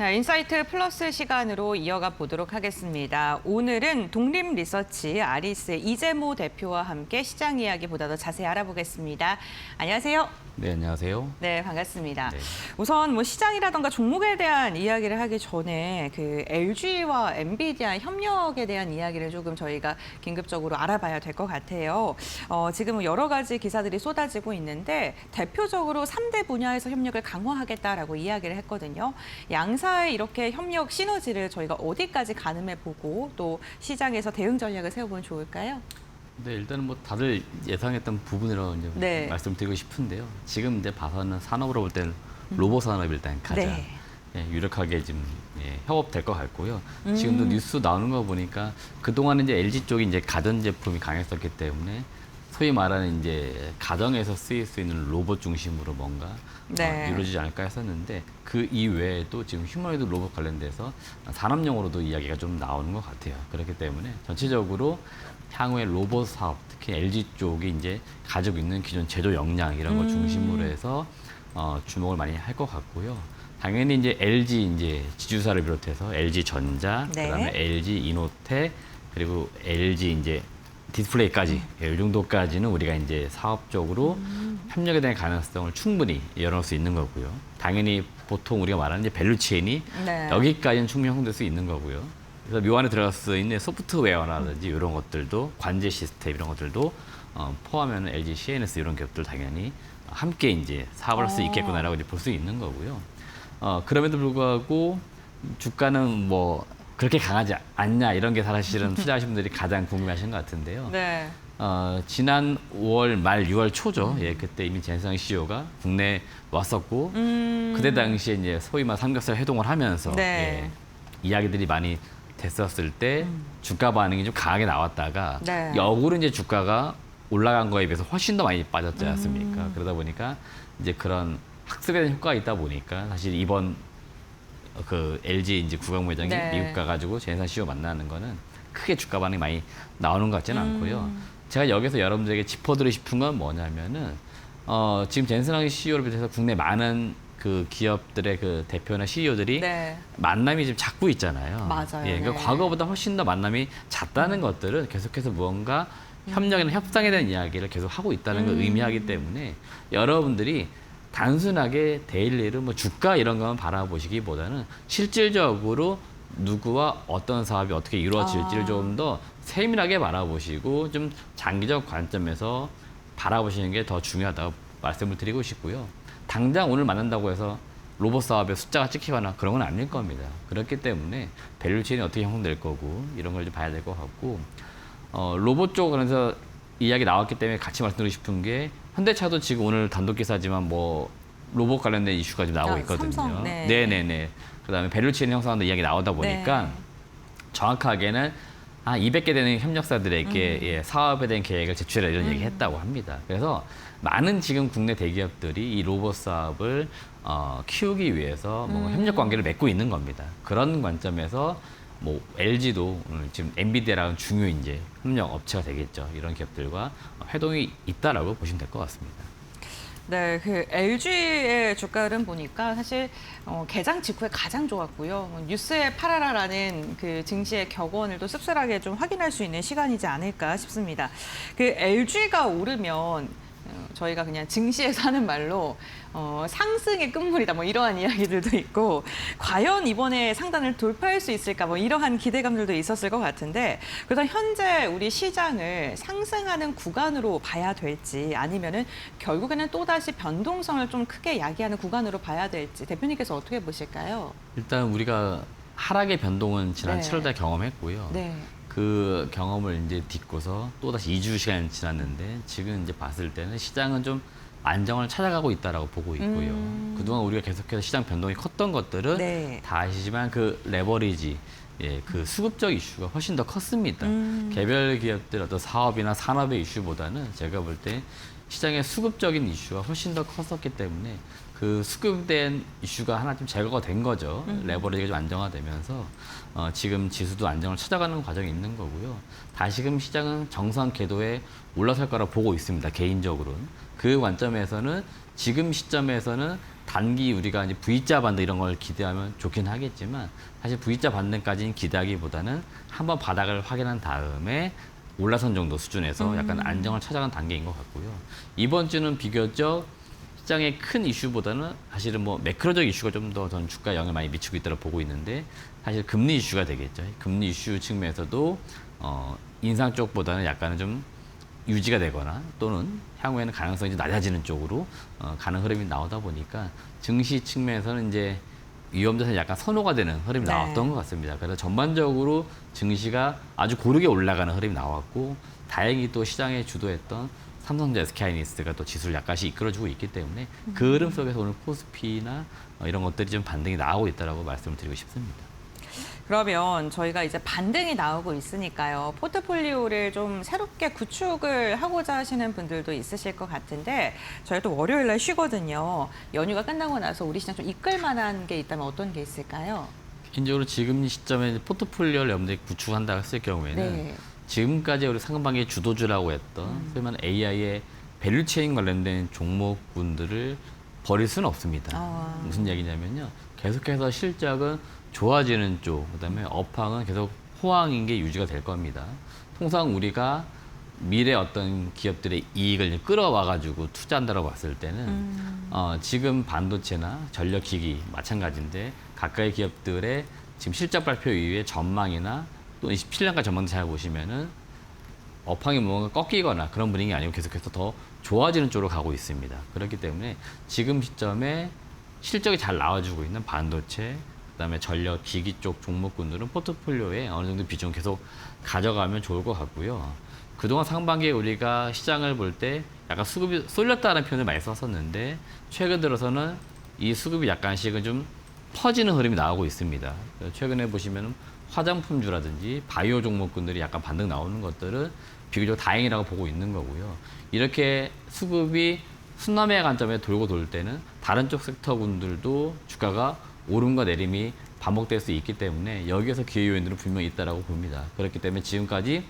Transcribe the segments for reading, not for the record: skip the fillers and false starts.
자, 인사이트 플러스 시간으로 이어가 보도록 하겠습니다. 오늘은 독립리서치 아리스의 이재모 대표와 함께 시장 이야기보다 더 자세히 알아보겠습니다. 안녕하세요. 네, 안녕하세요. 네, 반갑습니다. 네. 우선 뭐 시장이라던가 종목에 대한 이야기를 하기 전에 그 LG와 엔비디아 협력에 대한 이야기를 조금 저희가 긴급적으로 알아봐야 될 것 같아요. 지금 여러 가지 기사들이 쏟아지고 있는데 대표적으로 3대 분야에서 협력을 강화하겠다라고 이야기를 했거든요. 양사의 이렇게 협력 시너지를 저희가 어디까지 가늠해 보고 또 시장에서 대응 전략을 세워보면 좋을까요? 네, 일단은 뭐 다들 예상했던 부분이라고 이제 네. 말씀드리고 싶은데요. 지금 이제 봐서는 산업으로 볼 때는 로봇 산업이 일단 가장 네. 유력하게 지금 협업될 것 같고요. 지금도 뉴스 나오는 거 보니까 그동안은 이제 LG 쪽이 이제 가전 제품이 강했었기 때문에 소위 말하는 이제 가정에서 쓰일 수 있는 로봇 중심으로 뭔가 네. 이루어지지 않을까 했었는데 그 이외에도 지금 휴머노이드 로봇 관련돼서 산업용으로도 이야기가 좀 나오는 것 같아요. 그렇기 때문에 전체적으로 향후에 로봇 사업, 특히 LG 쪽이 이제 가지고 있는 기존 제조 역량 이런 걸 중심으로 해서 주목을 많이 할 것 같고요. 당연히 이제 LG 이제 지주사를 비롯해서 LG 전자, 네. 그다음에 LG 이노텍 그리고 LG 이제 디스플레이까지 이 정도까지는 우리가 이제 사업적으로 협력에 대한 가능성을 충분히 열어놓을 수 있는 거고요. 당연히 보통 우리가 말하는 이제 밸류체인이 네. 여기까지는 충분히 형성될 수 있는 거고요. 그래서 묘 안에 들어갈 수 있는 소프트웨어라든지 이런 것들도 관제 시스템 이런 것들도 포함하면 LG, CNS 이런 기업들 당연히 함께 이제 사업을 할 수 있겠구나라고 이제 볼 수 있는 거고요. 그럼에도 불구하고 주가는 뭐 그렇게 강하지 않냐 이런 게 사실은 투자하신 분들이 가장 궁금해하시는 것 같은데요. 네. 지난 5월 말 6월 초죠. 예, 그때 이미 젠상 CEO가 국내에 왔었고 그때 당시에 이제 소위 말 삼겹살 회동을 하면서 네. 이야기들이 많이 됐었을 때 주가 반응이 좀 강하게 나왔다가 네. 역으로 이제 주가가 올라간 거에 비해서 훨씬 더 많이 빠졌지 않습니까? 그러다 보니까 이제 그런 학습에 대한 효과가 있다 보니까 사실 이번 그 LG 이제 구광모 회장이 네. 미국 가가지고 젠상 CEO 만나는 거는 크게 주가 반응이 많이 나오는 것 같지는 않고요. 제가 여기서 여러분들에게 짚어드리고 싶은 건 뭐냐면은 지금 젠상 CEO를 비롯해서 국내 많은 그 기업들의 그 대표나 CEO들이 네. 만남이 지금 잦고 있잖아요. 맞아요. 예, 그러니까 네. 과거보다 훨씬 더 만남이 잦다는 것들은 계속해서 무언가 협력이나 협상에 대한 이야기를 계속 하고 있다는 걸 의미하기 때문에 여러분들이 단순하게 데일리로 뭐 주가 이런 것만 바라보시기보다는 실질적으로 누구와 어떤 사업이 어떻게 이루어질지를 좀 더 세밀하게 바라보시고 좀 장기적 관점에서 바라보시는 게 더 중요하다고 말씀을 드리고 싶고요. 당장 오늘 만난다고 해서 로봇 사업에 숫자가 찍히거나 그런 건 아닐 겁니다. 그렇기 때문에 밸류체인이 어떻게 형성될 거고 이런 걸 좀 봐야 될 것 같고 로봇 쪽 그래서 이야기 나왔기 때문에 같이 말씀드리고 싶은 게 현대차도 지금 오늘 단독 기사지만 뭐 로봇 관련된 이슈가 지금 나오고 있거든요. 삼성, 네. 네네네. 그다음에 밸류체인 형성한다 이야기 나오다 보니까 네. 정확하게는 200개 되는 협력사들에게 예, 사업에 대한 계획을 제출해 이런 얘기 했다고 합니다. 그래서 많은 지금 국내 대기업들이 이 로봇 사업을 키우기 위해서 뭔가 협력 관계를 맺고 있는 겁니다. 그런 관점에서 뭐 LG도 오늘 지금 엔비디아라는 중요 이제 협력 업체가 되겠죠. 이런 기업들과 회동이 있다라고 보시면 될 것 같습니다. 네, 그 LG의 주가 흐름 보니까 사실 개장 직후에 가장 좋았고요. 뉴스에 팔아라라는 그 증시의 격언을 또 씁쓸하게 좀 확인할 수 있는 시간이지 않을까 싶습니다. 그 LG가 오르면 저희가 그냥 증시에서 하는 말로 상승의 끝물이다 뭐 이러한 이야기들도 있고 과연 이번에 상단을 돌파할 수 있을까 뭐 이러한 기대감들도 있었을 것 같은데 그래서 현재 우리 시장을 상승하는 구간으로 봐야 될지 아니면은 결국에는 또다시 변동성을 좀 크게 야기하는 구간으로 봐야 될지 대표님께서 어떻게 보실까요? 일단 우리가 하락의 변동은 지난 네. 7월 달 경험했고요. 네. 그 경험을 이제 딛고서 또다시 2주 시간이 지났는데 지금 이제 봤을 때는 시장은 좀 안정을 찾아가고 있다라고 보고 있고요. 그동안 우리가 계속해서 시장 변동이 컸던 것들은 네. 다 아시지만 그 레버리지, 예, 그 수급적 이슈가 훨씬 더 컸습니다. 개별 기업들 어떤 사업이나 산업의 이슈보다는 제가 볼 때 시장의 수급적인 이슈가 훨씬 더 컸었기 때문에 그 수급된 이슈가 하나 좀 제거가 된 거죠. 레버리지가 좀 안정화되면서 지금 지수도 안정을 찾아가는 과정이 있는 거고요. 다시금 시장은 정상 궤도에 올라설 거라 보고 있습니다. 개인적으로는. 그 관점에서는 지금 시점에서는 단기 우리가 이제 V자 반등 이런 걸 기대하면 좋긴 하겠지만 사실 V자 반등까지는 기대하기보다는 한번 바닥을 확인한 다음에 올라선 정도 수준에서 약간 안정을 찾아간 단계인 것 같고요. 이번 주는 비교적 시장의 큰 이슈보다는 사실은 뭐 매크로적 이슈가 좀 더 전 주가에 영향을 많이 미치고 있다고 보고 있는데 사실 금리 이슈가 되겠죠. 금리 이슈 측면에서도 인상 쪽보다는 약간은 좀 유지가 되거나 또는 향후에는 가능성이 좀 낮아지는 쪽으로 가는 흐름이 나오다 보니까 증시 측면에서는 이제 위험자산이 약간 선호가 되는 흐름이 네. 나왔던 것 같습니다. 그래서 전반적으로 증시가 아주 고르게 올라가는 흐름이 나왔고 다행히 또 시장에 주도했던 삼성전자 SK하이닉스가 또 지수를 약간씩 이끌어주고 있기 때문에 그 흐름 속에서 오늘 코스피나 이런 것들이 좀 반등이 나오고 있다라고 말씀을 드리고 싶습니다. 그러면 저희가 이제 반등이 나오고 있으니까요. 포트폴리오를 좀 새롭게 구축을 하고자 하시는 분들도 있으실 것 같은데 저희 또 월요일 날 쉬거든요. 연휴가 끝나고 나서 우리 시장 좀 이끌 만한 게 있다면 어떤 게 있을까요? 개인적으로 지금 포트폴리오를 여러분들이 구축한다고 했을 경우에는 네. 지금까지 우리 상반기에 주도주라고 했던 소위 말하는 AI의 밸류체인 관련된 종목군들을 버릴 수는 없습니다. 무슨 얘기냐면요. 계속해서 실적은 좋아지는 쪽, 그다음에 업황은 계속 호황인 게 유지가 될 겁니다. 통상 우리가 미래 어떤 기업들의 이익을 끌어와가지고 투자한다고 봤을 때는 지금 반도체나 전력기기 마찬가지인데 가까이 기업들의 지금 실적 발표 이후에 전망이나 또 27년까지 전망도 잘 보시면은 업황이 뭔가 꺾이거나 그런 분위기 아니고 계속해서 더 좋아지는 쪽으로 가고 있습니다. 그렇기 때문에 지금 시점에 실적이 잘 나와주고 있는 반도체, 그다음에 전력, 기기 쪽 종목군들은 포트폴리오에 어느 정도 비중 계속 가져가면 좋을 것 같고요. 그동안 상반기에 우리가 시장을 볼 때 약간 수급이 쏠렸다는 표현을 많이 썼었는데 최근 들어서는 이 수급이 약간씩은 좀 퍼지는 흐름이 나오고 있습니다. 최근에 보시면 화장품주라든지 바이오 종목군들이 약간 반등 나오는 것들은 비교적 다행이라고 보고 있는 거고요. 이렇게 수급이 순환의 관점에 돌고 돌 때는 다른 쪽 섹터군들도 주가가 오름과 내림이 반복될 수 있기 때문에 여기에서 기회 요인들은 분명히 있다라고 봅니다. 그렇기 때문에 지금까지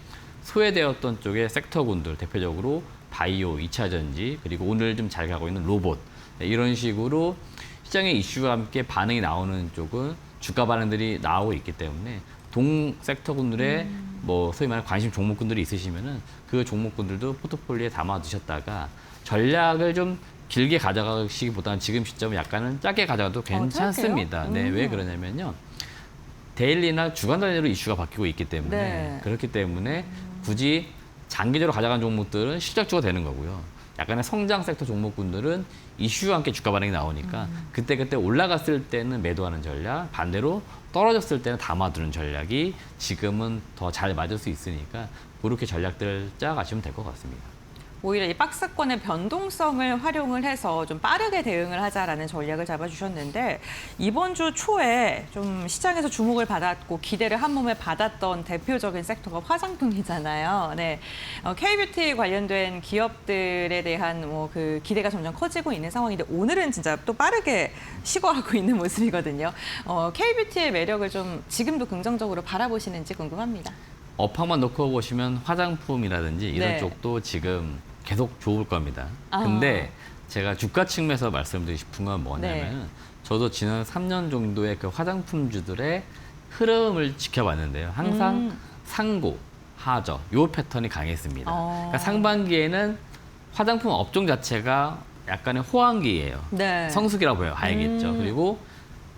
소외되었던 쪽의 섹터군들, 대표적으로 바이오, 2차 전지, 그리고 오늘 좀 잘 가고 있는 로봇, 이런 식으로 시장의 이슈와 함께 반응이 나오는 쪽은 주가 반응들이 나오고 있기 때문에 동 섹터군들의 뭐 소위 말하는 관심 종목군들이 있으시면은 그 종목군들도 포트폴리오에 담아 두셨다가 전략을 좀 길게 가져가시기보다는 지금 시점은 약간은 짧게 가져가도 괜찮습니다. 네, 왜 그러냐면요. 데일리나 주간 단위로 이슈가 바뀌고 있기 때문에 네. 그렇기 때문에 굳이 장기적으로 가져간 종목들은 실적주가 되는 거고요. 약간의 성장 섹터 종목군들은 이슈와 함께 주가 반응이 나오니까 그때 올라갔을 때는 매도하는 전략, 반대로 떨어졌을 때는 담아두는 전략이 지금은 더 잘 맞을 수 있으니까 그렇게 전략들을 짜가시면 될 것 같습니다. 오히려 이 박스권의 변동성을 활용을 해서 좀 빠르게 대응을 하자라는 전략을 잡아주셨는데 이번 주 초에 좀 시장에서 주목을 받았고 기대를 한 몸에 받았던 대표적인 섹터가 화장품이잖아요. 네, K뷰티 관련된 기업들에 대한 뭐 그 기대가 점점 커지고 있는 상황인데 오늘은 진짜 또 빠르게 식어가고 있는 모습이거든요. K뷰티의 매력을 좀 지금도 긍정적으로 바라보시는지 궁금합니다. 업황만 놓고 보시면 화장품이라든지 이런 네. 쪽도 지금 계속 좋을 겁니다. 근데 제가 주가 측면에서 말씀드리고 싶은 건 뭐냐면 저도 지난 3년 정도의 그 화장품주들의 흐름을 지켜봤는데요. 항상 상고, 하저, 요 패턴이 강했습니다. 그러니까 상반기에는 화장품 업종 자체가 약간의 호황기예요. 네. 성수기라고 봐야겠죠. 그리고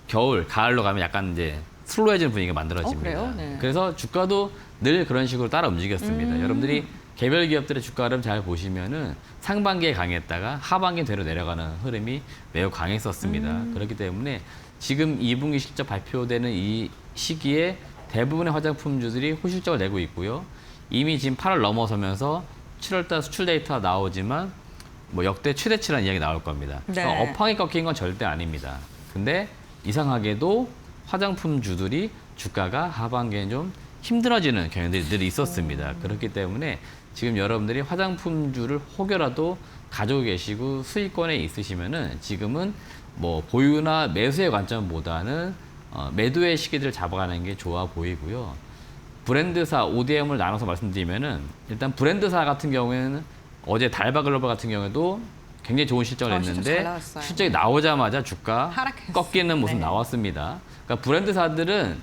겨울, 가을로 가면 약간 이제 슬로해지는 분위기가 만들어집니다. 그래요? 네. 그래서 주가도 늘 그런 식으로 따라 움직였습니다. 여러분들이 개별 기업들의 주가 흐름 잘 보시면은 상반기에 강했다가 하반기에 되려 내려가는 흐름이 매우 강했었습니다. 그렇기 때문에 지금 2분기 실적 발표되는 이 시기에 대부분의 화장품주들이 호실적을 내고 있고요. 이미 지금 8월 넘어서면서 7월달 수출 데이터가 나오지만 뭐 역대 최대치라는 이야기 나올 겁니다. 네. 그러니까 업황이 꺾인 건 절대 아닙니다. 근데 이상하게도 화장품주들이 주가가 하반기에 좀 힘들어지는 경향들이 늘 있었습니다. 그렇기 때문에 지금 여러분들이 화장품주를 혹여라도 가지고 계시고 수익권에 있으시면은 지금은 뭐 보유나 매수의 관점보다는 매도의 시기들을 잡아가는 게 좋아 보이고요. 브랜드사 ODM을 나눠서 말씀드리면은 일단 브랜드사 같은 경우에는 어제 달바글로벌 같은 경우에도 굉장히 좋은 실적을 실적 잘 냈는데 나왔어요. 실적이 나오자마자 주가 하락했어요. 꺾이는 모습 네. 나왔습니다. 그러니까 브랜드사들은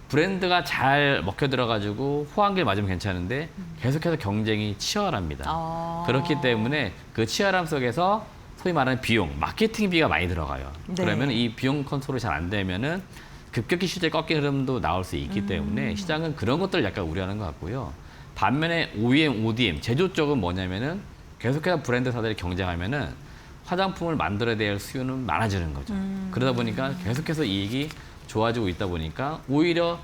브랜드가 잘 먹혀 들어가지고 호황기를 맞으면 괜찮은데 계속해서 경쟁이 치열합니다. 그렇기 때문에 그 치열함 속에서 소위 말하는 비용, 마케팅비가 많이 들어가요. 네. 그러면 이 비용 컨트롤이 잘 안 되면은 급격히 실제 꺾이는 흐름도 나올 수 있기 때문에 시장은 그런 것들을 약간 우려하는 것 같고요. 반면에 OEM, ODM, 제조 쪽은 뭐냐면은 계속해서 브랜드사들이 경쟁하면은 화장품을 만들어야 될 수요는 많아지는 거죠. 그러다 보니까 계속해서 이익이 좋아지고 있다 보니까 오히려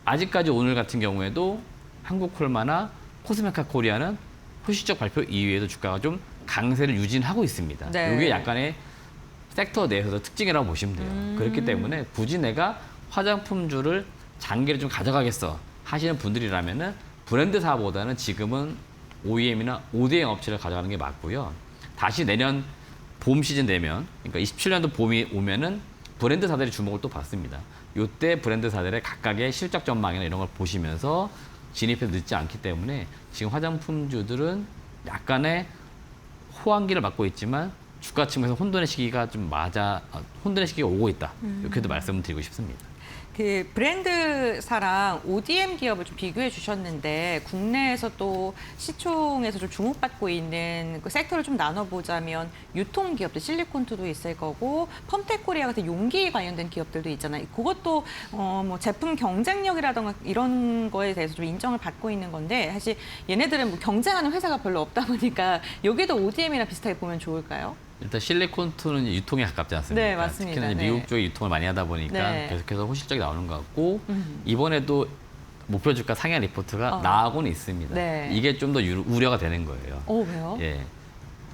아직까지 오늘 같은 경우에도 한국콜마나 코스메카 코리아는 소식적 발표 이후에도 주가가 좀 강세를 유지하고 있습니다. 네. 이게 약간의 섹터 내에서도 특징이라고 보시면 돼요. 그렇기 때문에 굳이 내가 화장품주를 장기를 좀 가져가겠어 하시는 분들이라면은 브랜드사보다는 지금은 OEM이나 ODM 업체를 가져가는 게 맞고요. 다시 내년 봄 시즌 되면, 그러니까 27년도 봄이 오면은 브랜드사들이 주목을 또 받습니다. 이때 브랜드사들의 각각의 실적 전망이나 이런 걸 보시면서 진입해도 늦지 않기 때문에 지금 화장품주들은 약간의 호황기를 맞고 있지만 주가 측면에서 혼돈의 시기가 혼돈의 시기가 오고 있다. 이렇게도 말씀을 드리고 싶습니다. 그 브랜드사랑 ODM 기업을 좀 비교해 주셨는데 국내에서 또 시총에서 좀 주목받고 있는 그 섹터를 좀 나눠보자면 유통 기업들 실리콘투도 있을 거고 펌텍 코리아 같은 용기 관련된 기업들도 있잖아요. 그것도 뭐 제품 경쟁력이라던가 이런 거에 대해서 좀 인정을 받고 있는 건데 사실 얘네들은 뭐 경쟁하는 회사가 별로 없다 보니까 여기도 ODM이랑 비슷하게 보면 좋을까요? 일단 실리콘투는 유통에 가깝지 않습니까? 네, 맞습니다. 특히나 네. 미국 쪽에 유통을 많이 하다 보니까 네. 계속해서 호실적이 나오는 것 같고 이번에도 목표 주가 상향 리포트가 나오고는 있습니다. 네. 이게 좀 더 우려가 되는 거예요. 왜요? 예,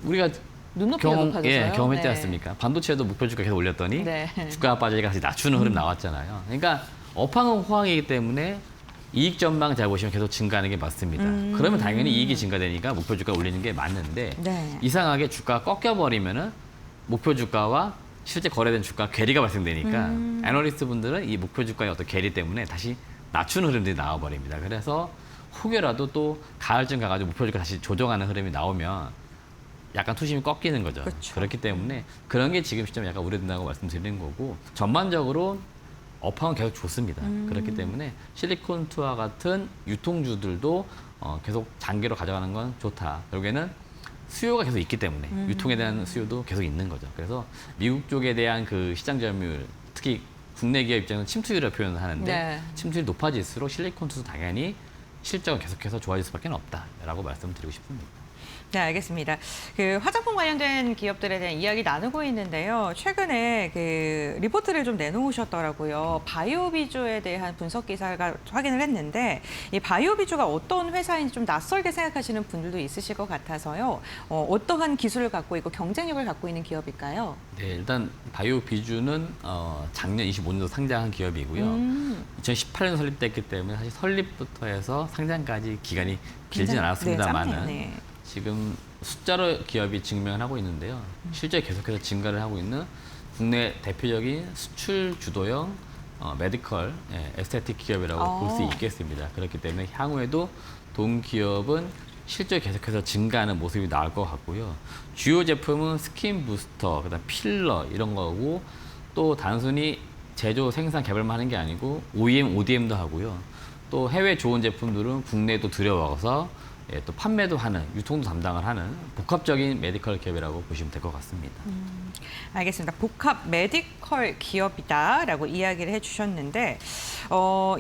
우리가 눈높이가 높아져서요? 경험했지 네. 않습니까? 반도체도 목표 주가 계속 올렸더니 네. 주가가 빠지니까 다시 낮추는 흐름 나왔잖아요. 그러니까 업황은 호황이기 때문에 이익 전망 잘 보시면 계속 증가하는 게 맞습니다. 그러면 당연히 이익이 증가되니까 목표 주가 올리는 게 맞는데 네. 이상하게 주가가 꺾여버리면은 목표 주가와 실제 거래된 주가 괴리가 발생되니까 애널리스트 분들은 이 목표 주가의 어떤 괴리 때문에 다시 낮추는 흐름들이 나와버립니다. 그래서 혹여라도 또 가을쯤 가가지고 목표 주가 다시 조정하는 흐름이 나오면 약간 투심이 꺾이는 거죠. 그렇죠. 그렇기 때문에 그런 게 지금 시점에 약간 우려된다고 말씀드리는 거고 전반적으로 업황은 계속 좋습니다. 그렇기 때문에 실리콘투와 같은 유통주들도 계속 장기로 가져가는 건 좋다. 결국에는 수요가 계속 있기 때문에 유통에 대한 수요도 계속 있는 거죠. 그래서 미국 쪽에 대한 그 시장 점유율, 특히 국내 기업 입장에서는 침투율을 표현을 하는데 네. 침투율이 높아질수록 실리콘투도 당연히 실적은 계속해서 좋아질 수밖에 없다라고 말씀드리고 싶습니다. 네, 알겠습니다. 그 화장품 관련된 기업들에 대한 이야기 나누고 있는데요. 최근에 그 리포트를 좀 내놓으셨더라고요. 바이오비주에 대한 분석 기사가 확인을 했는데 이 바이오비주가 어떤 회사인지 좀 낯설게 생각하시는 분들도 있으실 것 같아서요. 어떠한 기술을 갖고 있고 경쟁력을 갖고 있는 기업일까요? 네, 일단 바이오비주는 작년 25년도 상장한 기업이고요. 2018년 설립됐기 때문에 사실 설립부터 해서 상장까지 기간이 길진 않았습니다만은 네. 지금 숫자로 기업이 증명하고 있는데요. 실제 계속해서 증가를 하고 있는 국내 대표적인 수출 주도형 메디컬, 에스테틱 기업이라고 볼 수 있겠습니다. 그렇기 때문에 향후에도 동기업은 실제 계속해서 증가하는 모습이 나올 것 같고요. 주요 제품은 스킨 부스터, 그다음 필러 이런 거고 또 단순히 제조, 생산, 개발만 하는 게 아니고 OEM, ODM도 하고요. 또 해외 좋은 제품들은 국내에도 들여와서 또 판매도 하는, 유통도 담당을 하는 복합적인 메디컬 기업이라고 보시면 될 것 같습니다. 알겠습니다. 복합 메디컬 기업이다라고 이야기를 해주셨는데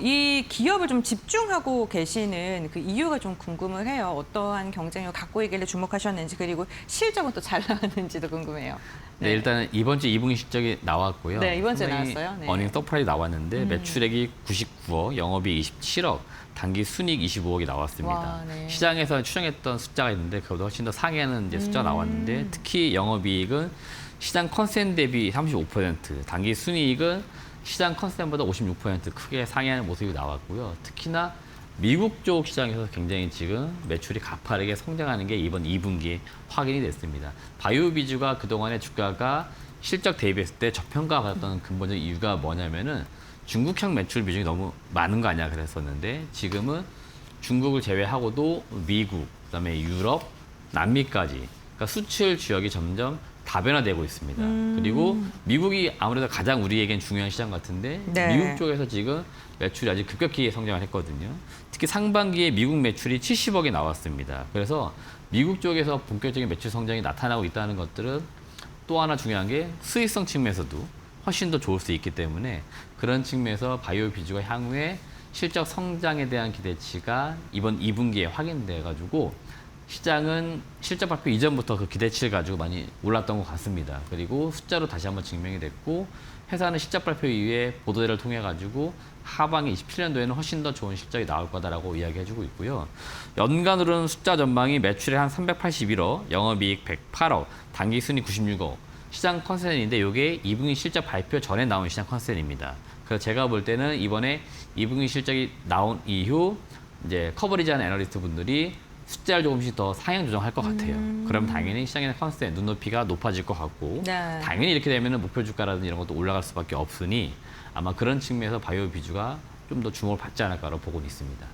이 기업을 좀 집중하고 계시는 그 이유가 좀 궁금을 해요. 어떠한 경쟁력을 갖고 있길래 주목하셨는지 그리고 실적은 또 잘 나왔는지도 궁금해요. 네, 일단 이번 주 2분기 실적이 나왔고요. 네, 이번 주에 상당히 나왔어요. 네. 어닝 서프라이즈 나왔는데 매출액이 99억, 영업이익 27억, 단기 순이익 25억이 나왔습니다. 와, 네. 시장에서 추정했던 숫자가 있는데 그보다 훨씬 더 상회하는 이제 숫자가 나왔는데 특히 영업이익은 시장 컨센 대비 35%, 단기 순이익은 시장 컨센보다 56% 크게 상회하는 모습이 나왔고요. 특히나 미국 쪽 시장에서 굉장히 지금 매출이 가파르게 성장하는 게 이번 2분기에 확인이 됐습니다. 바이오비주가 그동안의 주가가 실적 대비했을 때 저평가받았던 근본적인 이유가 뭐냐면은 중국향 매출 비중이 너무 많은 거 아니야 그랬었는데 지금은 중국을 제외하고도 미국, 그다음에 유럽, 남미까지 그러니까 수출 지역이 점점 다변화되고 있습니다. 그리고 미국이 아무래도 가장 우리에겐 중요한 시장 같은데 네. 미국 쪽에서 지금 매출이 아주 급격히 성장을 했거든요. 특히 상반기에 미국 매출이 70억이 나왔습니다. 그래서 미국 쪽에서 본격적인 매출 성장이 나타나고 있다는 것들은 또 하나 중요한 게 수익성 측면에서도 훨씬 더 좋을 수 있기 때문에 그런 측면에서 바이오 비주가 향후에 실적 성장에 대한 기대치가 이번 2분기에 확인돼가지고 시장은 실적 발표 이전부터 그 기대치를 가지고 많이 올랐던 것 같습니다. 그리고 숫자로 다시 한번 증명이 됐고 회사는 실적 발표 이후에 보도회를 통해 가지고 하반기 27년도에는 훨씬 더 좋은 실적이 나올 거다라고 이야기해주고 있고요. 연간으로는 숫자 전망이 매출이 한 381억, 영업이익 108억, 당기순이 96억. 시장 컨센인데 이게 2분기 실적 발표 전에 나온 시장 컨센입니다. 그래서 제가 볼 때는 이번에 2분기 실적이 나온 이후 이제 커버리지하는 애널리스트 분들이 숫자를 조금씩 더 상향 조정할 것 같아요. 그럼 당연히 시장의 컨센 눈높이가 높아질 것 같고 네. 당연히 이렇게 되면 목표 주가라든지 이런 것도 올라갈 수밖에 없으니 아마 그런 측면에서 바이오 비주가 좀 더 주목을 받지 않을까로 보고는 있습니다.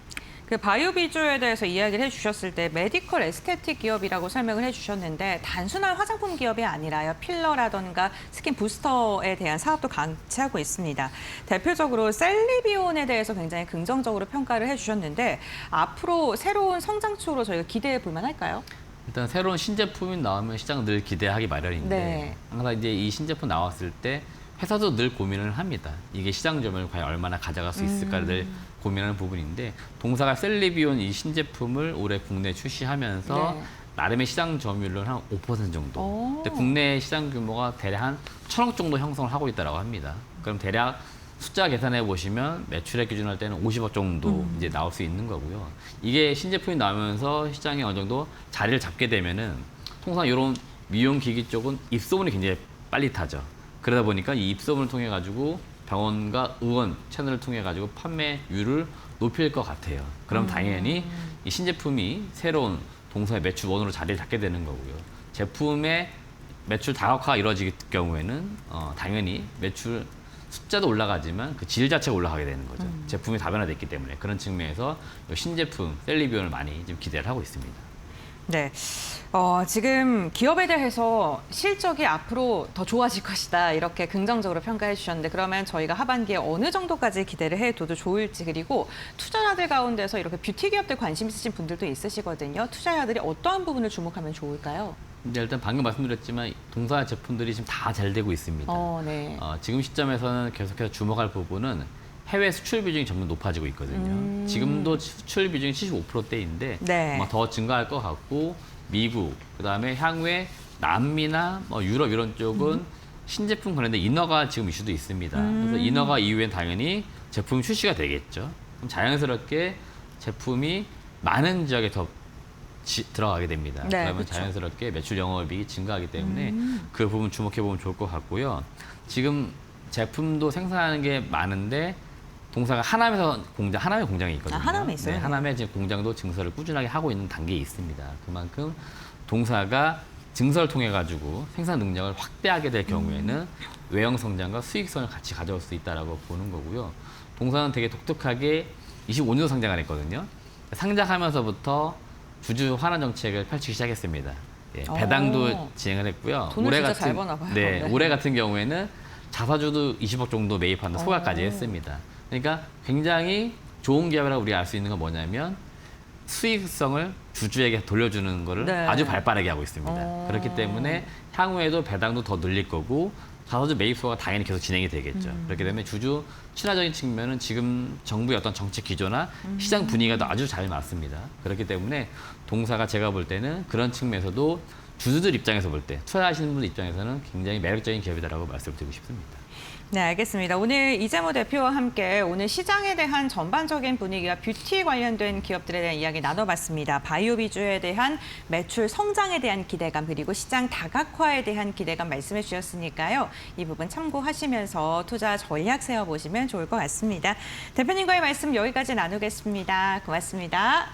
그 바이오 비주에 대해서 이야기를 해주셨을 때 메디컬 에스테틱 기업이라고 설명을 해주셨는데 단순한 화장품 기업이 아니라요. 필러라던가 스킨 부스터에 대한 사업도 같이 하고 있습니다. 대표적으로 셀리비온에 대해서 굉장히 긍정적으로 평가를 해주셨는데 앞으로 새로운 성장추로 저희가 기대해 볼 만할까요? 일단 새로운 신제품이 나오면 시장은 늘 기대하기 마련인데 네. 항상 이제 이 신제품 나왔을 때 회사도 늘 고민을 합니다. 이게 시장 점유율을 과연 얼마나 가져갈 수 있을까를 늘 고민하는 부분인데 동사가 셀리비온 이 신제품을 올해 국내에 출시하면서 네. 나름의 시장 점유율은 한 5% 정도. 오. 근데 국내 시장 규모가 대략 한 1,000억 정도 형성을 하고 있다고 합니다. 그럼 대략 숫자 계산해 보시면 매출액 기준으로 할 때는 50억 정도 이제 나올 수 있는 거고요. 이게 신제품이 나오면서 시장이 어느 정도 자리를 잡게 되면은 통상 이런 미용 기기 쪽은 입소문이 굉장히 빨리 타죠. 그러다 보니까 이 입소문을 통해 가지고 병원과 의원 채널을 통해 가지고 판매율을 높일 것 같아요. 그럼 당연히 이 신제품이 새로운 동사의 매출원으로 자리를 잡게 되는 거고요. 제품의 매출 다각화가 이루어질 경우에는 당연히 매출 숫자도 올라가지만 그 질 자체가 올라가게 되는 거죠. 제품이 다변화됐기 때문에 그런 측면에서 이 신제품 셀리비온을 많이 지금 기대를 하고 있습니다. 네. 지금 기업에 대해서 실적이 앞으로 더 좋아질 것이다 이렇게 긍정적으로 평가해 주셨는데 그러면 저희가 하반기에 어느 정도까지 기대를 해둬도 좋을지 그리고 투자자들 가운데서 이렇게 뷰티 기업들 관심 있으신 분들도 있으시거든요. 투자자들이 어떠한 부분을 주목하면 좋을까요? 이제 일단 방금 말씀드렸지만 동사 제품들이 지금 다 잘 되고 있습니다. 네. 지금 시점에서는 계속해서 주목할 부분은 해외 수출 비중이 점점 높아지고 있거든요. 지금도 수출 비중이 75%대인데 네. 아마 더 증가할 것 같고 미국, 그다음에 향후에 남미나 유럽 이런 쪽은 신제품 관련된 인허가 지금 이슈도 있습니다. 그래서 인허가 이후엔 당연히 제품이 출시가 되겠죠. 그럼 자연스럽게 제품이 많은 지역에 더 들어가게 됩니다. 네, 그러면 그렇죠. 자연스럽게 매출 영업이익이 증가하기 때문에 그 부분 주목해 보면 좋을 것 같고요. 지금 제품도 생산하는 게 많은데 동사가 하남의 공장이 있거든요. 하남에 있어요? 네, 하남에 지금 공장도 증설을 꾸준하게 하고 있는 단계에 있습니다. 그만큼 동사가 증설을 통해 가지고 생산 능력을 확대하게 될 경우에는 외형 성장과 수익성을 같이 가져올 수 있다라고 보는 거고요. 동사는 되게 독특하게 25년도 상장을 했거든요. 상장하면서부터 주주 환원 정책을 펼치기 시작했습니다. 예, 배당도 진행을 했고요. 돈을 진짜 잘 버나 봐요. 네, 네. 올해 같은 경우에는 자사주도 20억 정도 매입하는 소각까지 했습니다. 그러니까 굉장히 좋은 기업이라고 우리가 알 수 있는 건 뭐냐면 수익성을 주주에게 돌려주는 거를 네. 아주 발빠르게 하고 있습니다. 그렇기 때문에 향후에도 배당도 더 늘릴 거고 자사주 매입소가 당연히 계속 진행이 되겠죠. 그렇기 때문에 주주 친화적인 측면은 지금 정부의 어떤 정책 기조나 시장 분위기가 아주 잘 맞습니다. 그렇기 때문에 동사가 제가 볼 때는 그런 측면에서도 주주들 입장에서 볼 때 투자하시는 분들 입장에서는 굉장히 매력적인 기업이다라고 말씀을 드리고 싶습니다. 네, 알겠습니다. 오늘 이재모 대표와 함께 오늘 시장에 대한 전반적인 분위기와 뷰티 관련된 기업들에 대한 이야기 나눠봤습니다. 바이오 비주에 대한 매출 성장에 대한 기대감 그리고 시장 다각화에 대한 기대감 말씀해 주셨으니까요. 이 부분 참고하시면서 투자 전략 세워보시면 좋을 것 같습니다. 대표님과의 말씀 여기까지 나누겠습니다. 고맙습니다.